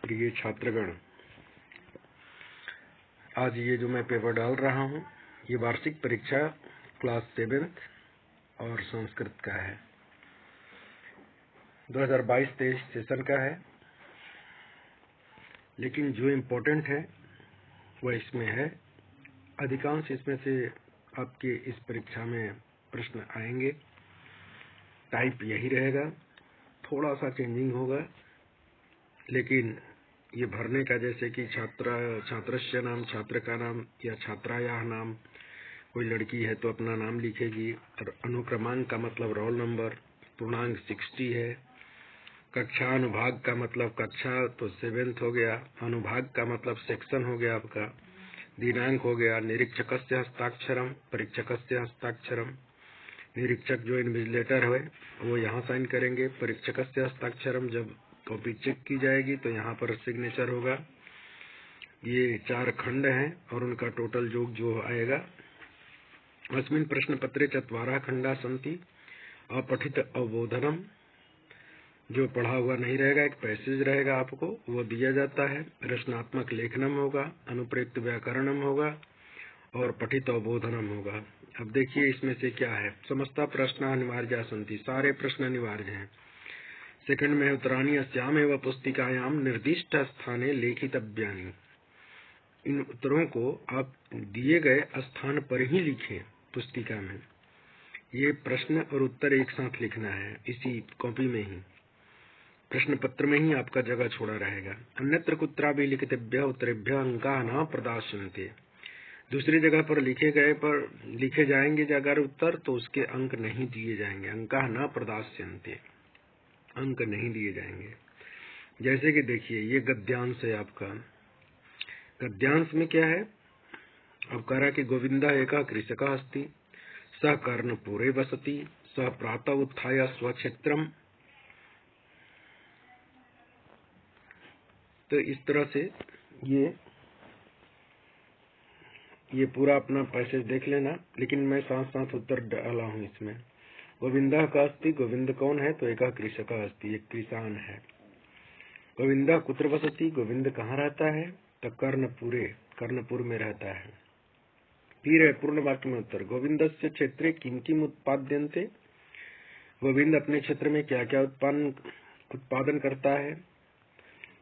प्रिय छात्रगण, आज ये जो मैं पेपर डाल रहा हूँ ये वार्षिक परीक्षा क्लास 7th और संस्कृत का है। 2022-23 सेशन का है, लेकिन जो इम्पोर्टेंट है वह इसमें है। अधिकांश इसमें से आपके इस परीक्षा में प्रश्न आएंगे। टाइप यही रहेगा, थोड़ा सा चेंजिंग होगा, लेकिन ये भरने का जैसे कि छात्रस्य नाम, छात्र का नाम या छात्रायाः नाम, कोई लड़की है तो अपना नाम लिखेगी। और अनुक्रमांक का मतलब रोल नंबर, पूर्णांक 60 है। कक्षा अनुभाग का मतलब कक्षा तो 7th हो गया, अनुभाग का मतलब सेक्शन हो गया आपका। दिनांक हो गया, निरीक्षकस्य हस्ताक्षरम, परीक्षकस्य हस्ताक्षरम। निरीक्षक जो इन्विजिलेटर है वो यहाँ साइन करेंगे। परीक्षकस्य हस्ताक्षरम, जब कॉपी चेक की जाएगी तो यहाँ पर सिग्नेचर होगा। ये 4 खंड हैं और उनका टोटल योग जो आएगा। अस्मिन् प्रश्न पत्रे 4 खंडा सन्ति। अपठित अवबोधनम, जो पढ़ा हुआ नहीं रहेगा, एक पैसेज रहेगा आपको, वो दिया जाता है। रचनात्मक लेखनम होगा, अनुप्रयुक्त व्याकरणम होगा और पठित अवबोधनम होगा। अब देखिए इसमें से क्या है। समस्त प्रश्न अनिवार्य सन्ति, सारे प्रश्न अनिवार्य हैं। सेकंड में उत्तराणि अस्याम एवं पुस्तिकायाम निर्दिष्ट स्थाने लेखितव्यानि। इन उत्तरों को आप दिए गए स्थान पर ही लिखें पुस्तिका में। ये प्रश्न और उत्तर एक साथ लिखना है, इसी कॉपी में ही, प्रश्न पत्र में ही आपका जगह छोड़ा रहेगा। अन्यत्र कुत्रापि लिखितव्य उत्तरेभ्यः अंकाः न प्रदास्यन्ते। दूसरी जगह पर लिखे जाएंगे अगर उत्तर, तो उसके अंक नहीं दिए जाएंगे। अंकाः न प्रदास्यन्ते, अंक नहीं दिए जाएंगे। जैसे कि देखिए ये गद्यांश है आपका। गद्यांश में क्या है, अब कह रहा कि गोविंदा एका कृषकः अस्ति, सः कर्णपुरे वसति, सः प्रातः उत्थाय स्वक्षेत्रम। तो इस तरह से ये पूरा अपना पैसेज देख लेना, लेकिन मैं साथ साथ उत्तर डाला हूँ इसमें। गोविंदा का अस्ति, गोविंद कौन है, तो एका कृषकः अस्ति, एक किसान है। गोविंदा कुत्र वसति, गोविंद कहाँ रहता है, तो कर्णपुर में रहता है। फिर है पूर्ण वाक्य में उत्तर। गोविंदस्य क्षेत्रे किम किम उत्पाद्यन्ते, गोविंद अपने क्षेत्र में क्या क्या उत्पादन करता है।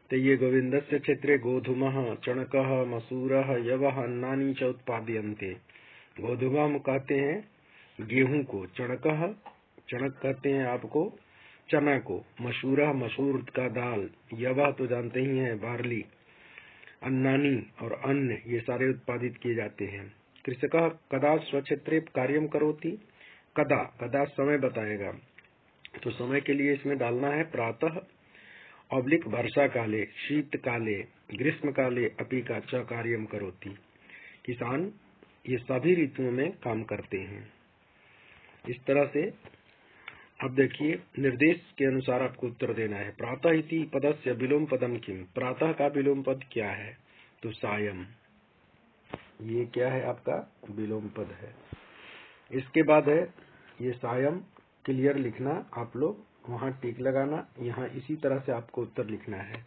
तो ये गोविंदस्य क्षेत्रे गोधूमः चणकः मसूरः यवः अन्नानि च उत्पाद्यन्ते। गोधूम कहते हैं गेहूं को, चणक कहते हैं आपको चना को, मसूर का दाल, यवः तो जानते ही हैं बार्ली, अन्नानी और अन्न, ये सारे उत्पादित किए जाते हैं। कृषकः कदा स्वक्षेत्रे कार्यम करोति, कदा समय बताएगा, तो समय के लिए इसमें डालना है प्रातः ऑब्लिक वर्षा काले, शीत काले, ग्रीष्म काले अपि का च कार्यम करोति। किसान ये सभी ऋतुओं में काम करते हैं। इस तरह से अब देखिए निर्देश के अनुसार आपको उत्तर देना है। प्रातः इति पदस्य विलोम पदम किम, प्रातः का विलोम पद क्या है, तो सायं। ये क्या है आपका विलोम पद है। इसके बाद है ये सायं, क्लियर लिखना आप लोग, वहां टिक लगाना, यहाँ इसी तरह से आपको उत्तर लिखना है।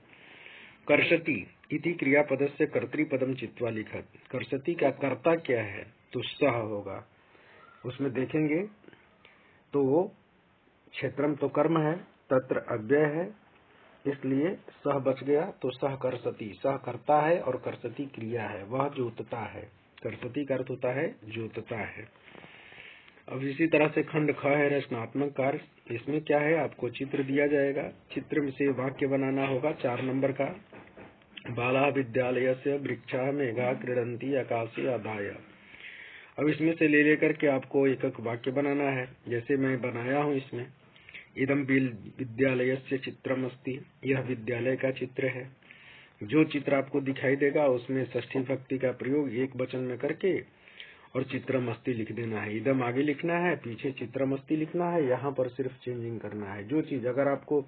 कर्षति इति क्रियापदस्य कर्तृपदम चित्वा लिखत। कर्षति का कर्ता क्या है, तो सह होगा। उसमें देखेंगे तो क्षेत्रम तो कर्म है, तत्र अव्यय है, इसलिए सह बच गया, तो सह कर्षति, सह करता है और कर्षति क्रिया है, वह जोतता है। कर्षति का अर्थ होता है जोतता है। अब इसी तरह से खंड ख है रचनात्मक कार्य। इसमें क्या है, आपको चित्र दिया जाएगा, चित्र से वाक्य बनाना होगा 4 नंबर का। बाला विद्यालयस्य वृक्षाः मेघाः क्रीडन्ति आकाशे आदाय। अब इसमें से ले लेकर के आपको एक वाक्य बनाना है, जैसे मैं बनाया हूँ इसमें। इदम विद्यालयस्य चित्रम अस्ति, यह विद्यालय का चित्र है। जो चित्र आपको दिखाई देगा उसमें षष्ठी विभक्ति का प्रयोग एक वचन में करके और चित्रम अस्ति लिख देना है। इदम आगे लिखना है, पीछे चित्रम अस्ति लिखना है, यहाँ पर सिर्फ चेंजिंग करना है। जो चीज अगर आपको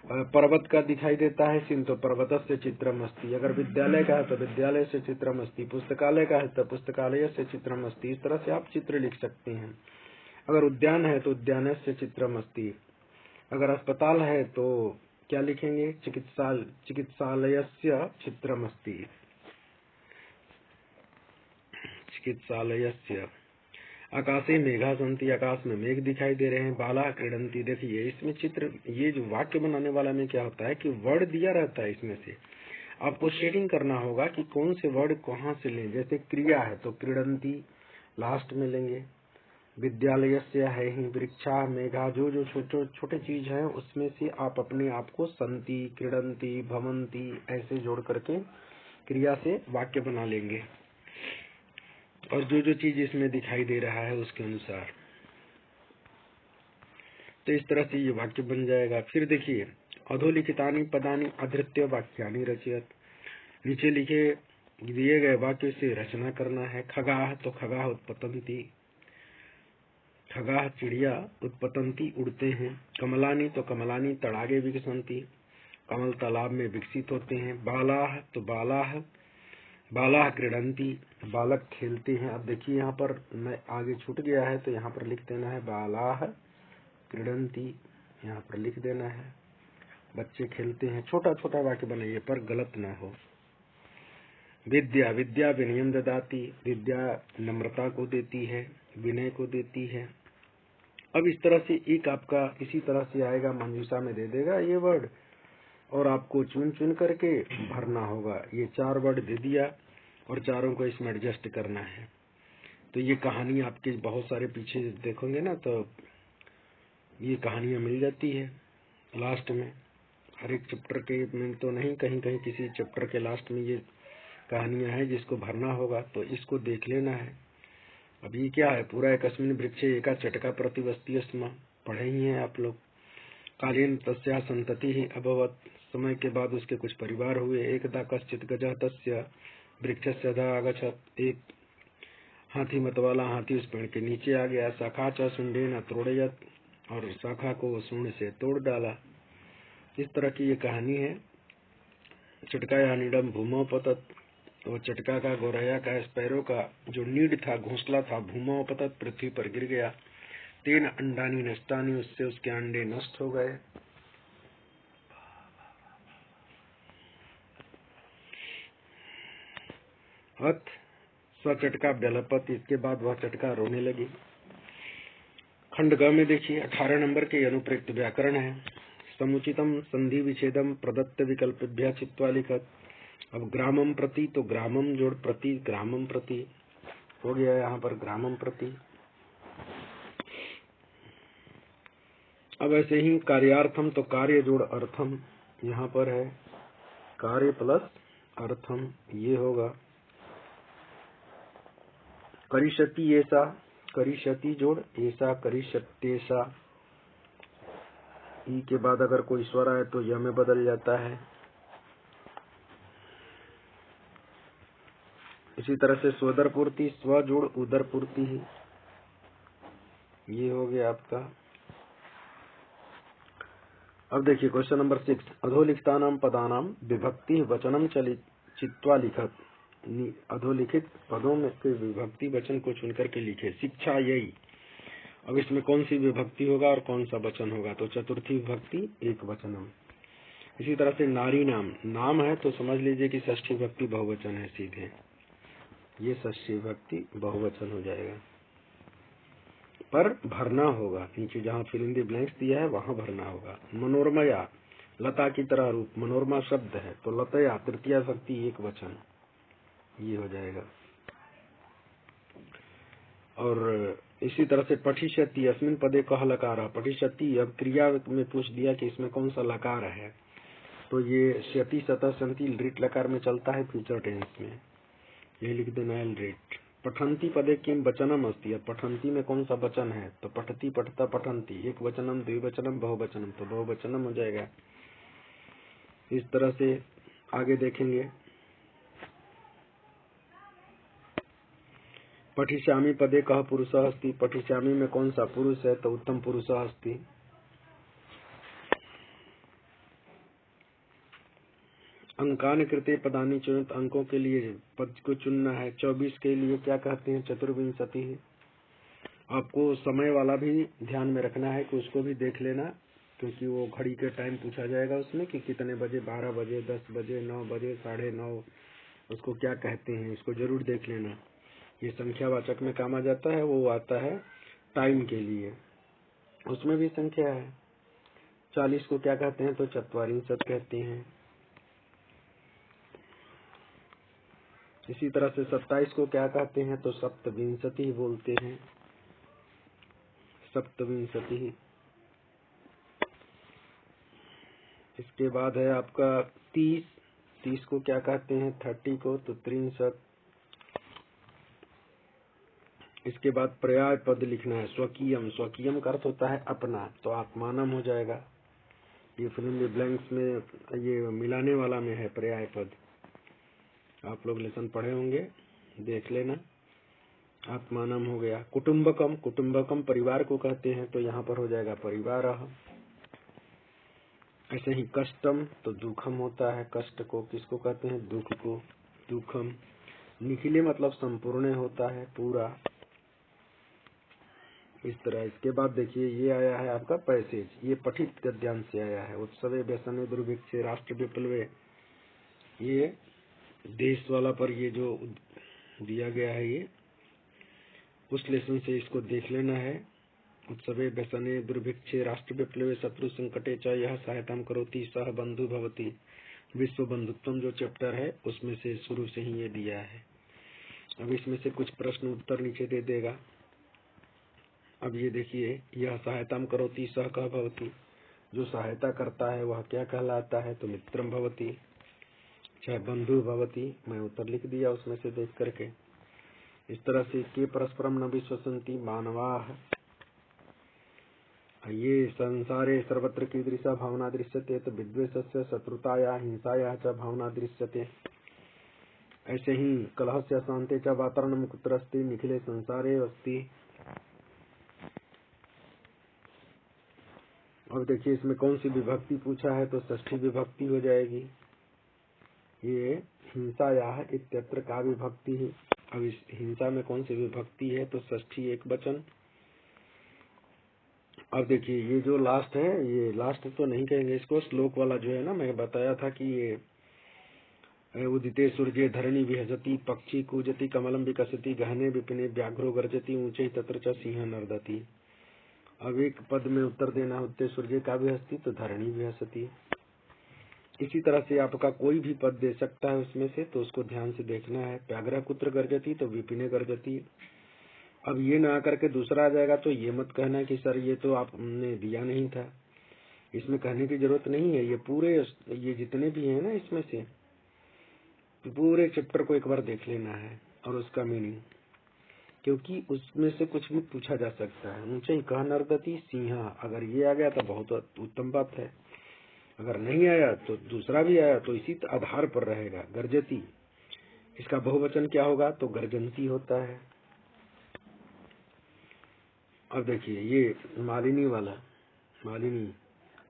पर्वत का दिखाई देता है सीन, तो पर्वतस्य चित्रम अस्ति। अगर विद्यालय का है तो विद्यालय से चित्रम अस्ति, पुस्तकालय का है तो पुस्तकालय से चित्रम अस्ति। इस तरह से आप चित्र लिख सकते हैं। अगर उद्यान है तो उद्यान से चित्रम अस्ति। अगर अस्पताल है तो क्या लिखेंगे? चिकित्सालयस्य चित्रमस्ति। चिकित्सालयस्य। आकाशे मेघा सन्ति, आकाश में मेघ दिखाई दे रहे हैं। बाला क्रीडंती। देखिए इसमें चित्र, ये जो वाक्य बनाने वाला में क्या होता है कि वर्ड दिया रहता है, इसमें से आपको शेडिंग करना होगा कि कौन से वर्ड कहाँ से लें। जैसे क्रिया है तो क्रीडंती लास्ट में लेंगे। विद्यालयस्य है ही, वृक्षा, मेघा, जो जो छोटे छोटे चीज है उसमें से आप अपने आप को संति, क्रीडंती, भवंती ऐसे जोड़ करके क्रिया से वाक्य बना लेंगे, और जो जो चीज इसमें दिखाई दे रहा है उसके अनुसार। तो इस तरह से ये वाक्य बन जाएगा। फिर देखिए, अधोलिखितानि पदानि अधृत्य वाक्यानि रचयत। नीचे लिखे दिए गए वाक्य से रचना करना है। खगाह तो खगाह उत्पतंती, खगाह चिड़िया, उत्पतंती उड़ते हैं। कमलानी तो कमलानी तड़ागे विकसंती, कमल तालाब में विकसित होते हैं। बालाह तो बालाह, बालाह क्रीडंती, बालक खेलते हैं। अब देखिए यहाँ पर मैं आगे छूट गया है तो यहाँ पर लिख देना है बालाह क्रीडंती, यहाँ पर लिख देना है बच्चे खेलते हैं। छोटा छोटा वाक्य बनाइए पर गलत ना हो। विद्या, विद्या विनयम ददाती, विद्या नम्रता को देती है, विनय को देती है। अब इस तरह से एक आपका इसी तरह से आएगा, मंजूषा में दे देगा ये वर्ड और आपको चुन चुन करके भरना होगा। ये 4 वर्ड दे दिया और चारों को इसमें एडजस्ट करना है। तो ये कहानी आपके बहुत सारे पीछे देखोगे ना तो ये कहानियां मिल जाती है लास्ट में। हर एक चैप्टर के में तो नहीं, कहीं कहीं किसी चैप्टर के लास्ट में ये कहानियां हैं जिसको भरना होगा, तो इसको देख लेना है। अब ये क्या है? पूरा एकस्मिन् वृक्षे एका चटका प्रतिवस्ती स्म, पढ़े ही हैं आप लोग। कालीन तस्या संतति ही अभवत, समय के बाद उसके कुछ परिवार हुए। एकदा कश्चित गजः तस्य वृक्षस्य अधः आगच्छत्, एक हाथी मत वाला हाथी उस पेड़ के नीचे आ गया। शाखा च शुंडेन तोड़यत, और शाखा को सूंड से तोड़ डाला। इस तरह की ये कहानी है। चटकाया नीडम भूमौ पतत, वो चटका का, गौरैया का, स्पैरो का जो नीड था, घोंसला था, भूमौ पतत पृथ्वी पर गिर गया। तेन अंडानी नष्टानी, उससे उसके अंडे नष्ट हो गए। अथ स चटका व्यलपत, इसके बाद वह चटका रोने लगी। खंड ग में देखिए 18 नंबर के अनुप्रयुक्त व्याकरण है। समुचितम संधि विच्छेदम प्रदत्त विकल्पेभ्यः चित्वा लिखत। अब ग्रामम प्रति तो ग्रामम जोड़ प्रति, ग्रामम प्रति हो गया यहाँ पर ग्रामम प्रति। अब ऐसे ही कार्यार्थम तो कार्य जोड़ अर्थम, यहाँ पर है कार्य प्लस अर्थम, ये होगा। करिष्यति ऐसा, करिष्यति जोड़ ऐसा, करिष्यत्येषा। ई के बाद अगर कोई स्वर आए तो यह में बदल जाता है। इसी तरह से स्वदर पूर्ति, स्व जोड़ उदर पूर्ति ही, ये हो गया आपका। अब देखिए क्वेश्चन नंबर 6, अधोलिखितानां पदानां विभक्ति वचनम चित्वा लिखत। अधोलिखित पदों में के विभक्ति वचन को चुनकर के लिखे। शिक्षा यही। अब इसमें कौन सी विभक्ति होगा और कौन सा वचन होगा? तो चतुर्थी विभक्ति एक वचनम। इसी तरह से नारी नाम, नाम है तो समझ लीजिए कि षष्ठी विभक्ति बहुवचन है सीधे, ये षष्ठी विभक्ति बहुवचन हो जाएगा। पर भरना होगा, नीचे जहाँ फिल इन द ब्लैंक्स दिया है वहां भरना होगा। मनोरमया, लता की तरह रूप, मनोरमा शब्द है तो लतया तृतीया विभक्ति एक वचन, ये हो जाएगा। और इसी तरह से पठिष्यति अस्मिन् पदे कः लकारः, पठिष्यति। अब क्रिया में पूछ दिया कि इसमें कौन सा लकार है, तो ये शति सतः संति लिट लकार में चलता है फ्यूचर टेंस में, ये लिख देना है लिट। पठंती पदे किम वचनम अस्ति, अब पठंती में कौन सा वचन है, तो पठती पठता पठंती, एक वचनम द्विवचनम बहुवचनम, तो बहुवचनम हो जाएगा। इस तरह से आगे देखेंगे। पठिष्यामि पदे कः पुरुषः अस्ति, पठिष्यामि में कौन सा पुरुष है, तो उत्तम पुरुषः अस्ति। अंकान कृते पदानि चुनित, अंकों के लिए पद को चुनना है। 24 के लिए क्या कहते हैं, चतुर्विंशति। आपको समय वाला भी ध्यान में रखना है कि उसको भी देख लेना, क्योंकि वो घड़ी के टाइम पूछा जाएगा उसमें कि कितने बजे, 12 बजे, 10 बजे, 9 बजे, 9:30, उसको क्या कहते हैं, इसको जरूर देख लेना। ये संख्यावाचक में काम आ जाता है, वो आता है टाइम के लिए, उसमें भी संख्या है। 40 को क्या कहते हैं, तो चत्वारिंशत् कहते हैं। इसी तरह से 27 को क्या कहते हैं, तो सप्तविंशति बोलते हैं, सप्तविंशति। इसके बाद है आपका 30 को क्या कहते हैं, 30 को तो त्रिंशत्। इसके बाद पर्याय पद लिखना है, स्वकीयम। स्वकीयम का अर्थ होता है अपना, तो आत्मानम हो जाएगा। ये फिल्म द ब्लैंक्स में ये मिलाने वाला में है पर्याय पद, आप लोग लेसन पढ़े होंगे, देख लेना। आत्मानम हो गया। कुटुंबकम, कुटुंबकम परिवार को कहते हैं, तो यहाँ पर हो जाएगा परिवार। ऐसे ही कष्टम तो दुखम होता है, कष्ट को किसको कहते हैं, दुख को, दुखम। निखिले मतलब संपूर्ण होता है, पूरा, इस तरह। इसके बाद देखिए ये आया है आपका पैसेज, ये पठित गद्यांश से आया है। उत्सवे व्यसने दुर्भिक्षे राष्ट्र विप्लवे, ये देश वाला पर ये जो दिया गया है, ये उस लेसन से इसको देख लेना है। उत्सवे व्यसने दुर्भिक्षे राष्ट्र विप्लवे शत्रु संकटे च यह सहायता करोति सह बंधु भवति। विश्व बंधुत्व जो चैप्टर है उसमें से शुरू से ही ये दिया है। अब इसमें से कुछ प्रश्न उत्तर नीचे दे देगा। अब ये देखिए, यह सहायता करोति सह कह भवति, जो सहायता करता है वह क्या कहलाता है, तो मित्रम भवति, चाहे बंधु भवति। मैं उत्तर लिख दिया उसमें से देख करके। इस तरह से के परस्परम न विश्वसन्ति मानवाः, ये संसारे सर्वत्र कीदृशा भावना दृश्यते, तो विद्वेषस्य शत्रुताया हिंसाया च भावना दृश्यते। ऐसे ही कलहस्य शान्ते च वातावरणं कुत्र अस्ति निखिले संसारे अस्ति। अब देखिए इसमें कौन सी विभक्ति पूछा है, तो षष्ठी विभक्ति हो जाएगी। ये हिंसायाः इत्यत्र का विभक्ति है। अब इस हिंसा में कौन सी विभक्ति है, तो षष्ठी एक वचन। अब देखिए ये जो लास्ट है, ये लास्ट तो नहीं कहेंगे इसको, श्लोक वाला जो है ना, मैं बताया था कि ये उदिते सूर्ये धरणी विहजति पक्षी कूजति कमलम विकसति गहने विपिने व्याघ्रो गर्जति ऊंचे तत्र च सिंह नर्दति। अब एक पद में उत्तर देना, उदिते सूर्य का भी हस्ती तो धरणी भी हंसती। इसी तरह से आपका कोई भी पद दे सकता है उसमें से, तो उसको ध्यान से देखना है। व्याघ्र कुत्र गर्जति तो विपिने गर्जति। अब ये ना करके दूसरा आ जाएगा तो ये मत कहना कि सर ये तो आपने दिया नहीं था, इसमें कहने की जरूरत नहीं है। ये पूरे ये जितने भी है ना इसमें से, तो पूरे चैप्टर को एक बार देख लेना है और उसका मीनिंग, क्योंकि उसमें से कुछ भी पूछा जा सकता है। ऊंचे कह नर्दती सिंह, अगर ये आ गया तो बहुत उत्तम बात है, अगर नहीं आया तो दूसरा भी आया तो इसी आधार पर रहेगा। गर्जती, इसका बहुवचन क्या होगा, तो गर्जंती होता है। अब देखिए ये मालिनी वाला, मालिनी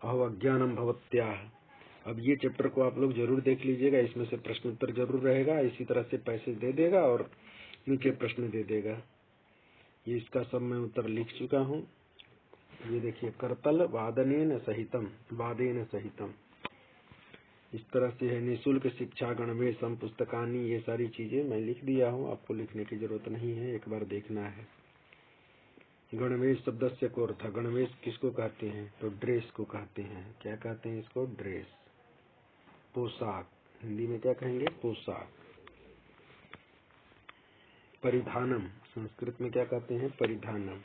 अहो अज्ञानम भवत्याः। अब ये चैप्टर को आप लोग जरूर देख लीजिएगा, इसमें से प्रश्न उत्तर जरूर रहेगा। इसी तरह से पैसे दे देगा और नीचे प्रश्न दे देगा। ये इसका सब मैं उत्तर लिख चुका हूँ। ये देखिए, करतल वादनेन सहितम, वादेन सहितम, इस तरह से है। निःशुल्क शिक्षा गणवेशम पुस्तकानी, ये सारी चीजें मैं लिख दिया हूँ, आपको लिखने की जरूरत नहीं है, एक बार देखना है। गणवेश शब्द से को अर्थ, गणवेश किसको कहते हैं, तो ड्रेस को कहते हैं। क्या कहते हैं इसको, ड्रेस, पोशाक। हिंदी में क्या कहेंगे, पोशाक। परिधानम, संस्कृत में क्या कहते हैं, परिधानम।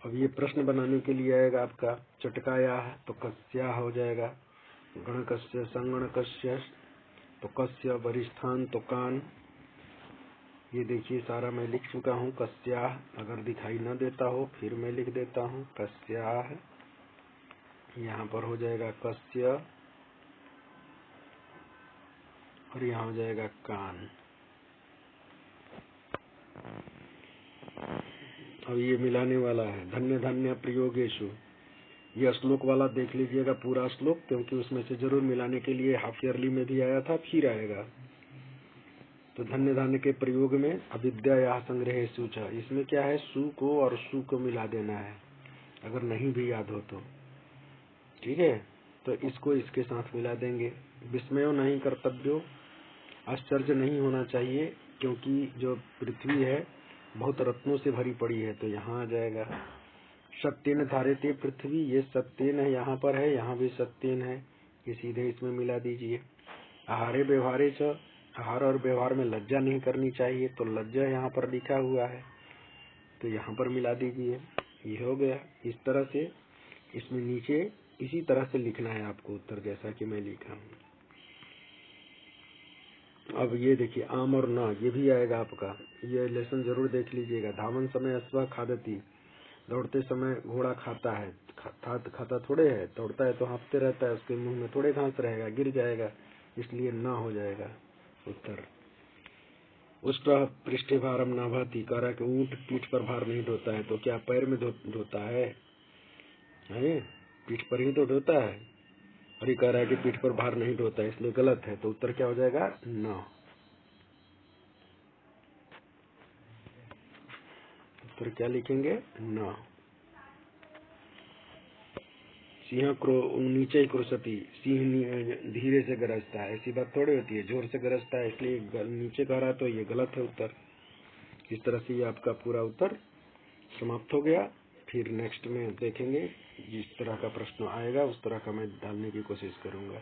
अब ये प्रश्न बनाने के लिए आएगा आपका चटकाया है, तो कस्या हो जाएगा। गणकस्य संगणकस्य, तो कस्य वरिष्ठान, तो कान। ये देखिए सारा मैं लिख चुका हूँ। कस्या, अगर दिखाई न देता हो फिर मैं लिख देता हूँ कस्या। यहाँ पर हो जाएगा कस्य और यहाँ हो जाएगा कान। अब ये मिलाने वाला है, धन्य धन्य प्रयोगेशु। ये श्लोक वाला देख लीजिएगा पूरा श्लोक, क्योंकि उसमें से जरूर मिलाने के लिए हाफ ईयरली में भी आया था, फिर आएगा। तो धन्य धान्य के प्रयोग में अविद्या या संग्रह सूचा, इसमें क्या है, सु को और सु को मिला देना है, अगर नहीं भी याद हो तो। ठीक है, तो इसको इसके साथ मिला देंगे। विस्मयो नहीं कर्तव्यो, आश्चर्य नहीं होना चाहिए, क्योंकि जो पृथ्वी है बहुत रत्नों से भरी पड़ी है, तो यहाँ आ जाएगा। सत्येन धार्यते पृथ्वी, ये सत्येन है, यहाँ पर है, यहाँ भी सत्येन है, ये सीधे इसमें मिला दीजिए। आहारे व्यवहारे च, आहार और व्यवहार में लज्जा नहीं करनी चाहिए, तो लज्जा यहाँ पर लिखा हुआ है, तो यहाँ पर मिला दीजिए। ये हो गया। इस तरह से इसमें नीचे इसी तरह से लिखना है आपको उत्तर, जैसा कि मैं लिखा हूँ। अब ये देखिए, आम और न, ये भी आएगा आपका, ये लेसन जरूर देख लीजिएगा। धावन समय अश्व खादती, दौड़ते समय घोड़ा खाता है, खाता थोड़े है, दौड़ता है तो हाँफते रहता है, उसके मुंह में थोड़े घास रहेगा, गिर जाएगा, इसलिए न हो जाएगा उत्तर। उसका पृष्ठे भारम ना भाती, कह रहा कि ऊंट पीठ पर भार नहीं ढोता है, तो क्या पैर में ढोता है? पीठ पर ही तो ढोता है, और ये कह रहा है कि पीठ पर भार नहीं ढोता है, इसलिए गलत है, तो उत्तर क्या हो जाएगा? न। उत्तर क्या लिखेंगे? न। सिंह नीचे ही क्रोशती, सिंह धीरे से गरजता है, ऐसी बात थोड़ी होती है, जोर से गरजता है, इसलिए नीचे कह रहा, तो ये गलत है उत्तर। इस तरह से ये आपका पूरा उत्तर समाप्त हो गया। फिर नेक्स्ट में देखेंगे, जिस तरह का प्रश्न आएगा उस तरह का मैं डालने की कोशिश करूंगा।